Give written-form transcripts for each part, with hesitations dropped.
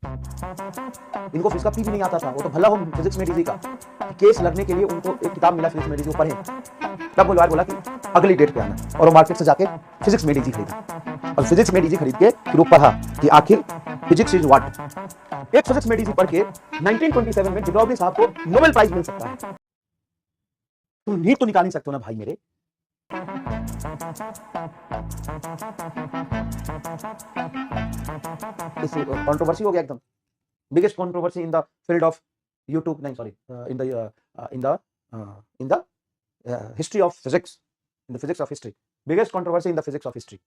इनको फिजिक्स का पी भी नहीं आता था, वो तो भला हो फिजिक्स में डीजी का केस लड़ने के लिए उनको एक किताब मिला फिजिक्स में डीजी पढ़े। तब बोलवार बोला कि अगली डेट पे आना, और वो मार्केट से जाके फिजिक्स में डीजी खरीदा और फिजिक्स में डीजी खरीद के फिर वो पढ़ा कि आखिर फिजिक्स इज व्हाट। एक फिजिक्स में डीजी पढ़ के 1927 में डिब्रॉगली साहब को नोबेल प्राइज मिल सकता है। तुम नीट तो निकाल नहीं सकते हो ना भाई मेरे। कंट्रोवर्सी हो गया एकदम, biggest controversy in the field of YouTube, नहीं sorry, in the history of physics, in the physics of history, biggest controversy in the physics of history.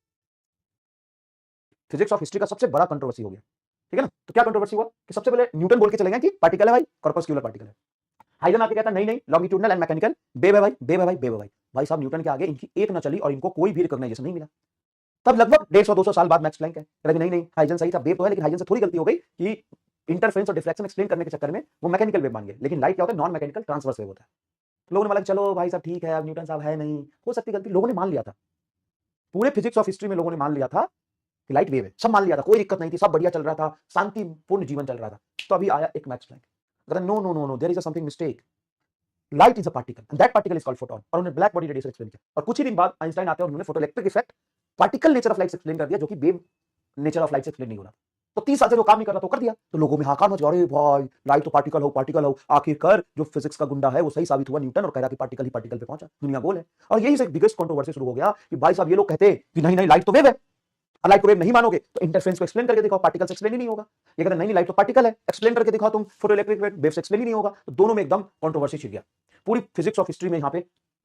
Physics of history का सबसे बड़ा कंट्रोवर्सी हो गया, ठीक है ना। तो क्या कंट्रोवर्सी हुआ कि सबसे पहले न्यूटन बोल के चले गए कि पार्टिकल है भाई, कॉर्पस्क्यूलर पार्टिकल है। हाइडन आके कहता नहीं नहीं, लॉन्गिट्यूडनल एंड मैकेनिकल, बेब है भाई, बेब है भाई, बेब है भाई। भाई साहब न्यूटन के आगे इनकी एक ना चली और इनको कोई भी रिकॉग्नाइजेशन नहीं मिला। तब लगभग 150-200 साल बाद मैक्स प्लैंक है, नहीं नहीं हाइडन सही था, बेब तो है, लेकिन हाइडन से थोड़ी गलती हो गई कि इंटरफेरेंस और डिफ्लेक्शन एक्सप्लेन करने के चक्कर में वो मैकेनिकल वेव मान गए। लेकिन लाइट क्या होता है, नॉन मैकेनिकल ट्रांसवर्स वेव होता है। लोगों ने बोला चलो भाई साहब ठीक है, अब न्यूटन साहब है नहीं, हो सकती गलती, लोगों ने मान लिया था। पूरे फिजिक्स ऑफ हिस्ट्री में लोगों ने मान लिया था कि लाइट वेव है, सब मान लिया था, कोई दिक्कत नहीं थी, सब बढ़िया चल रहा था, शांतिपूर्ण जीवन चल रहा था। तो अभी आया एक मैक्स प्लैंक, कहता no no no no, there is something mistake, light is a particle and that particle is called photon. और उन्होंने ब्लैक बॉडी रेडिएशन एक्सप्लेन किया। और कुछ ही दिन बाद आइंस्टाइन आते हैं और उन्होंने photoelectric effect, particle nature of light explain कर दिया, जो कि वेव नेचर ऑफ लाइट से एक्सप्लेन नहीं हो रहा। तो 30 साल से जो काम नहीं कर रहा तो कर दिया। तो लोगों में हाकार मच गया, अरे भाई लाइट तो पार्टिकल हो, पार्टिकल हो। आखिरकार जो फिजिक्स का गुंडा है वो सही साबित हुआ न्यूटन, और कह रहा कि पार्टिकल ही पार्टिकल पे पहुंचा, दुनिया गोल है। और यही से बिगेस्ट कंट्रोवर्सी शुरू हो गया कि भाई साहब ये लोग कहते कि नहीं नहीं लाइट तो वेव है, लाइट को वेव नहीं मानोगे तो इंटरफेरेंस को एक्सप्लेन करके दिखाओ, पार्टिकल से एक्सप्लेन ही नहीं होगा। ये कहते नहीं लाइट तो पार्टिकल है, एक्सप्लेन करके दिखाओ तुम, फोटोइलेक्ट्रिक वेव से एक्सप्लेन ही नहीं होगा। तो दोनों में एकदम कंट्रोवर्सी छिड़ गया। पूरी फिजिक्स ऑफ हिस्ट्री में यहाँ पे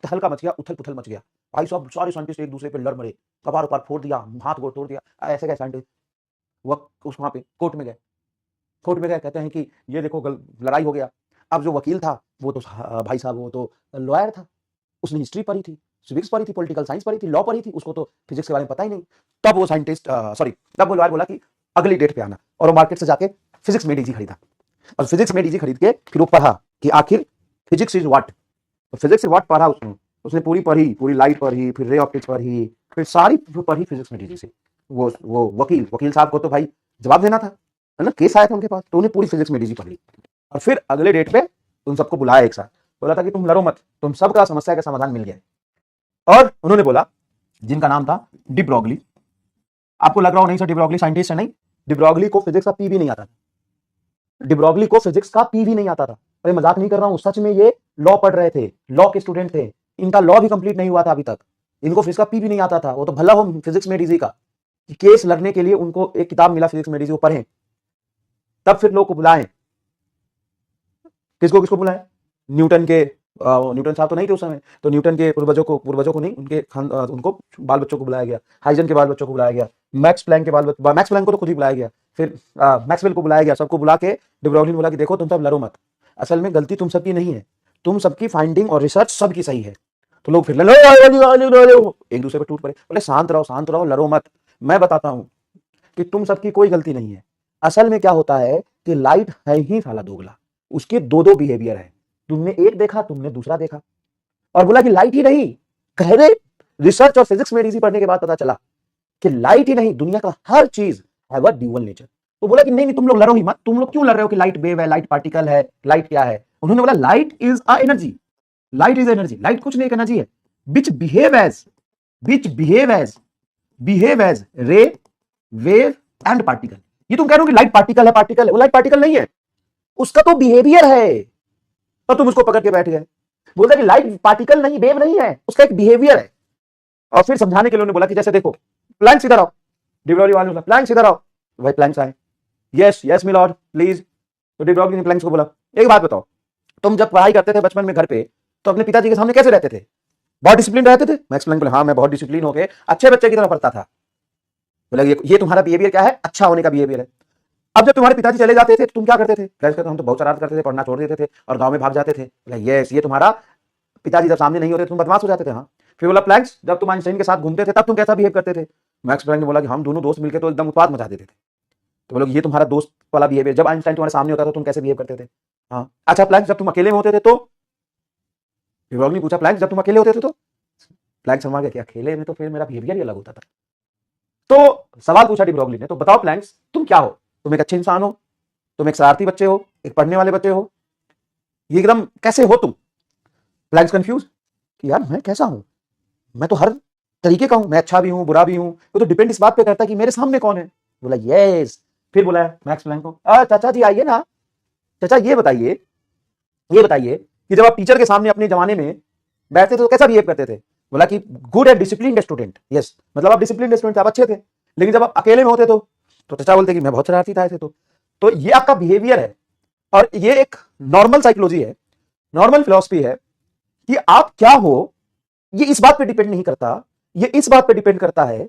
तहलका मच गया, उथल पुथल मच गया। भाई साहब सारे साइंटिस्ट एक दूसरे पे लड़ मरे, कपार उपार फोड़ दिया, हाथ गोड़ तोड़ दिया। ऐसे कैसे साइंटिस्ट उस वहां पे कोर्ट में गए, कहते हैं कि ये देखो लड़ाई हो गया। अब जो वकील था वो तो भाई साहब वो तो लॉयर था, उसने हिस्ट्री पढ़ी थी, सिविक्स पढ़ी थी, पॉलिटिकल साइंस पढ़ी थी, लॉ पढ़ी थी, उसको तो फिजिक्स के बारे में पता ही नहीं। तब वो साइंटिस्ट तब वो लॉयर बोला कि अगली डेट पे आना, और वो मार्केट से जाके फिजिक्स में डीजी खरीदा और फिजिक्स में डीजी खरीद के फिर वो पढ़ा कि आखिर फिजिक्स इज व्हाट। तो फिजिक्स इज व्हाट पढ़ा उसने पूरी पढ़ी, पूरी लाइट पढ़ी, फिर रे ऑप्टिक्स पढ़ी, फिर सारी पढ़ी फिजिक्स में डीजी से। वो वकील साहब को तो भाई जवाब देना था, है ना, केस आया था उनके पास, तो उन्हें पूरी फिजिक्स में डीजी पढ़ ली। और फिर अगले डेट पे उन सबको बुलाया एक साथ, बोला था कि तुम लड़ो मत, तुम सबका समस्या का समाधान मिल गया। और उन्होंने बोला, जिनका नाम था डी ब्रॉगली, आपको लग रहा हो नहीं सर डी ब्रॉगली साइंटिस्ट है, नहीं, डी ब्रॉगली को फिजिक्स का पी भी नहीं आता था। डी ब्रॉगली को फिजिक्स का पी भी नहीं आता था। अरे मजाक नहीं कर रहा हूं, सच में ये लॉ पढ़ रहे थे, लॉ के स्टूडेंट थे, इनका लॉ भी कंप्लीट नहीं हुआ था अभी तक, इनको फिजिक्स का पी भी नहीं आता था। वो तो भला हो फिजिक्स में डीजी का केस लड़ने के लिए उनको एक किताब मिला फिजिक्स में डीजी, वो पढ़े। तब फिर लोग को बुलाए, किसको किसको बुलाए, न्यूटन के न्यूटन साहब तो नहीं थे उस समय, तो न्यूटन के पूर्वजों को नहीं, उनके उनको बाल बच्चों को बुलाया गया, हाइजन के बाल बच्चों को बुलाया गया, मैक्स प्लैंक के मैक्स प्लैंक को तो खुद ही बुलाया गया, फिर मैक्सवेल को बुलाया गया। सबको बुला के डी ब्रॉगली ने बोला कि देखो तुम सब लड़ो मत, असल में गलती तुम सबकी नहीं है, तुम सबकी फाइंडिंग और रिसर्च सबकी सही है। तो लोग फिर एक दूसरे पर टूट पड़े, बोले शांत रहो, लड़ो मत, मैं बताता हूं कि तुम सबकी कोई गलती नहीं है। असल में क्या होता है कि लाइट है ही साला दोगला, उसके दो दो बिहेवियर है, तुमने एक देखा, तुमने दूसरा देखा। और बोला कि लाइट ही नहीं, कह रहे रिसर्च और फिजिक्स में डीजी पढ़ने के बाद पता चला कि लाइट ही नहीं, दुनिया का हर चीज हैव अ ड्यूअल नेचर। तो बोला कि नहीं तुम लोग लड़ो ही मत, तुम लोग क्यों लड़ रहे हो कि लाइट वेव है, लाइट पार्टिकल है, लाइट क्या है। उन्होंने बोला light is a energy, light is energy, light कुछ नहीं, एक एनर्जी है विच बिहेव एज रे, वेव एंड पार्टिकल। ये तुम कह रहे हो कि लाइट पार्टिकल है, वो लाइट पार्टिकल नहीं है, उसका तो बिहेवियर है। तो तुम उसको पकड़ के बैठ गए, बोलते कि लाइट पार्टिकल नहीं, वेव नहीं है, उसका एक बिहेवियर है। और फिर समझाने के लिए उन्होंने बोला कि जैसे देखो प्लैंक सीधा रहो, डी ब्रॉगली वाले ने प्लैंक सीधा रहो, भाई प्लैंक्स आए, yes yes my Lord please. तो डी ब्रॉगली ने प्लैंक्स को बोला एक बात बताओ, तुम जब पढ़ाई करते थे बचपन में घर पे, तो अपने पिताजी के सामने कैसे रहते थे, बहुत डिसिप्लिन रहते थे। मैक्स प्लैंक बोले हाँ मैं बहुत डिसिप्लिन होकर अच्छे बच्चे की तरह पढ़ता था। बोला ये तुम्हारा बिहेवियर क्या है, अच्छा होने का बिहेवियर है। अब जब तुम्हारे पिताजी चले जाते थे तो तुम क्या करते थे, कहते हम तो बहुत शरारत करते थे, पढ़ना छोड़ देते थे और गांव में भाग जाते थे। यस ये तुम्हारा पिताजी जब सामने नहीं होते तुम बदमाश हो जाते थे। हाँ। फिर बोला प्लैंक्स जब तुम आइंस्टाइन के साथ घूमते थे तब तुम कैसा बिहेव करते थे। मैक्स प्लैंक ने बोला कि हम दोनों दोस्त मिलकर तो एकदम उत्पात मचा देते थे। तो बोलो ये तुम्हारा दोस्त वाला बिहेवियर, जब आइंस्टाइन तुम्हारे सामने होता था तुम कैसे बिहेव करते थे। हाँ अच्छा प्लैंक्स जब तुम अकेले में होते थे तो, ने पूछा प्लैंक्स जब तुम अकेले होते थे तो, प्लैंक्स समझ गया कि अकेले में तो फिर मेरा बिहेवियर ही अलग होता था। तो सवाल पूछा डी ब्रॉगली ने, तो बताओ प्लैंक्स तुम क्या हो, तुम एक अच्छे इंसान हो, तुम एक शरारती बच्चे हो, एक पढ़ने वाले बच्चे हो, ये एकदम कैसे हो तुम? ब्लैंक्स कंफ्यूज कि यार मैं कैसा हूं, मैं तो हर तरीके का हूं, मैं अच्छा भी हूं बुरा भी हूं, वो तो डिपेंड इस बात पे करता है कि मेरे सामने कौन है। बोला यस। फिर बोला मैक्स प्लैंक को, चाचा जी आइए ना, चाचा ये बताइए कि जब आप टीचर के सामने अपने जमाने में बैठते थे तो कैसा बिहेव करते थे? बोला कि good and discipline student. Yes, मतलब आप डिसिप्लिन स्टूडेंट थे, आप अच्छे थे। लेकिन जब आप अकेले में होते तो चाचा बोलते कि मैं बहुत शरारती था ऐसे। तो ये आपका बिहेवियर है, और ये एक नॉर्मल साइकोलॉजी है, नॉर्मल फिलॉसफी है कि आप क्या हो ये इस बात पे डिपेंड नहीं करता, ये इस बात पे डिपेंड करता है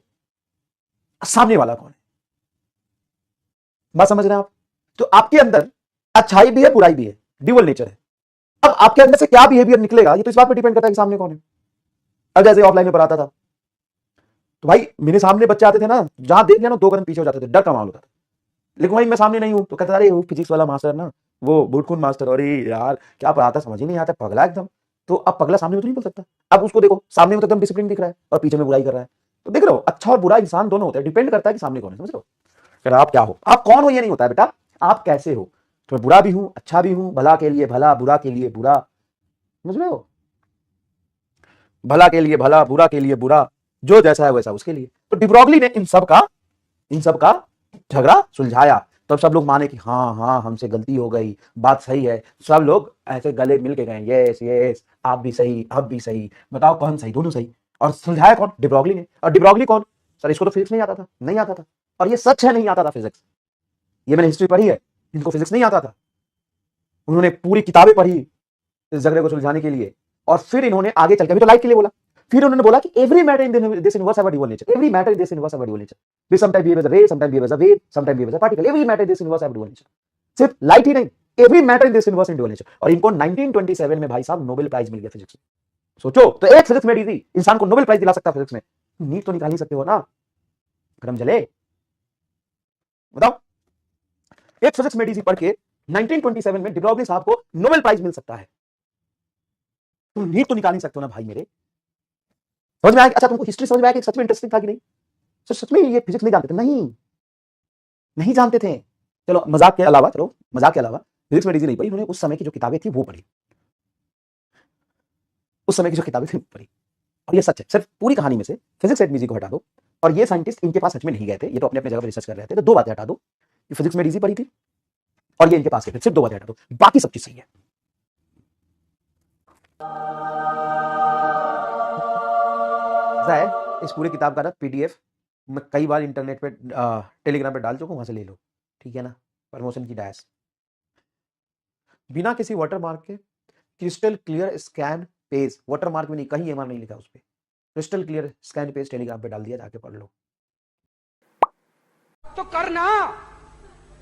सामने वाला कौन है। बात समझ रहे हैं आप? तो आपके अंदर अच्छाई भी है बुराई भी है, ड्यूअल नेचर है। अब आपके अंदर से क्या बिहेवियर निकलेगा ये तो इस बात पे डिपेंड करता है कि सामने कौन है। अब जैसे ऑफलाइन में पढ़ाता था तो भाई मेरे सामने बच्चे आते थे ना, जहां देख लिया ना 2 कदम पीछे हो जाते थे, डर का माहौल होता था। लेकिन भाई मैं सामने नहीं हूं तो कहता अरे वो फिजिक्स वाला मास्टर ना, वो बुटकुन मास्टर, अरे यार क्या पढ़ाता समझ ही नहीं आता, पगला एकदम। तो अब पगला सामने में तो नहीं बोल सकता। अब उसको देखो सामने में तो एकदम डिसिप्लिन दिख रहा है और पीछे में बुराई कर रहा है। तो देख रहे हो, अच्छा और बुरा इंसान दोनों होते हैं, डिपेंड करता है कि सामने कौन है। समझ रहे हो? फिर आप क्या हो, आप कौन हो ये नहीं होता है बेटा, आप कैसे हो। तो मैं बुरा भी हूं अच्छा भी हूं, भला के लिए भला बुरा के लिए बुरा। समझ रहे हो? भला के लिए भला बुरा के लिए बुरा, जो जैसा है वैसा उसके लिए। तो डिब्रोगली ने इन सब का झगड़ा सुलझाया। तब सब लोग माने कि हाँ हाँ हमसे गलती हो गई, बात सही है। सब लोग ऐसे गले मिल के गए, यस यस आप भी सही आप भी सही, बताओ कौन सही, दोनों सही। और सुलझाया कौन? डिब्रोगली ने। और डिब्रोगली कौन? सर इसको तो फिजिक्स नहीं आता था। और ये सच है, नहीं आता था फिजिक्स, ये मैंने हिस्ट्री पढ़ी है, इनको फिजिक्स नहीं आता था। उन्होंने पूरी किताबें पढ़ी इस झगड़े को सुलझाने के लिए, और फिर इन्होंने आगे चल के अभी तो लाइफ के लिए बोला, फिर उन्होंने बोला कि every matter in this universe have a dual nature, every matter in this universe have a dual nature, we sometime behave as a ray, sometime behave as a wave, sometime behave as a particle, every matter in this universe have a dual nature. सिर्फ light ही नहीं, every matter in this universe in dual nature. और इनको 1927 में भाई साहब Nobel prize मिल गया physics में। सोचो, तो एक फिजिक्स में इजी इंसान को नोबेल प्राइज दिला सकता है फिजिक्स में, नीट तो निकाल ही सकते हो ना, गरम जले। बताओ, एक फिजिक्स में इजी पढ़ के 1927 में डिब्रोगली साहब को नोबेल प्राइज मिल सकता है, तुम नीट तो निकाल ही सकते हो ना भाई मेरे। समझ में आया? अच्छा तुमको हिस्ट्री समझ में आया कि सच में इंटरेस्टिंग था कि नहीं? सच में ये फिजिक्स नहीं जानते थे? नहीं जानते थे। चलो मजाक के अलावा फिजिक्स में इजी नहीं पढ़ी, उन्होंने उस समय की जो किताबें थी वो पढ़ी, उस समय की जो किताबें थी वो पढ़ी। और ये सच है, सिर्फ पूरी कहानी में से फिजिक्स एट म्यूजिक को हटा दो, और ये साइंटिस्ट इनके पास सच में नहीं गए थे, ये तो अपने अपने जगह पर रिसर्च कर रहे थे। तो 2 बातें हटा दो, ये फिजिक्स में इजी पढ़ी थी और ये इनके पास गए थे, सिर्फ 2 बातें हटा दो, बाकी सब चीज सही है। ऐसा है, इस पूरी किताब का ना पीडीएफ मैं कई बार इंटरनेट पे टेलीग्राम पे डाल चुका हूं, वहां से ले लो, ठीक है ना? प्रमोशन की डैश, बिना किसी वाटरमार्क के crystal clear scan page, watermark में नहीं, कहीं एमआर नहीं लिखा उस पर, crystal clear scan page Telegram पे डाल दिया, जाके पढ़ लो। तो करना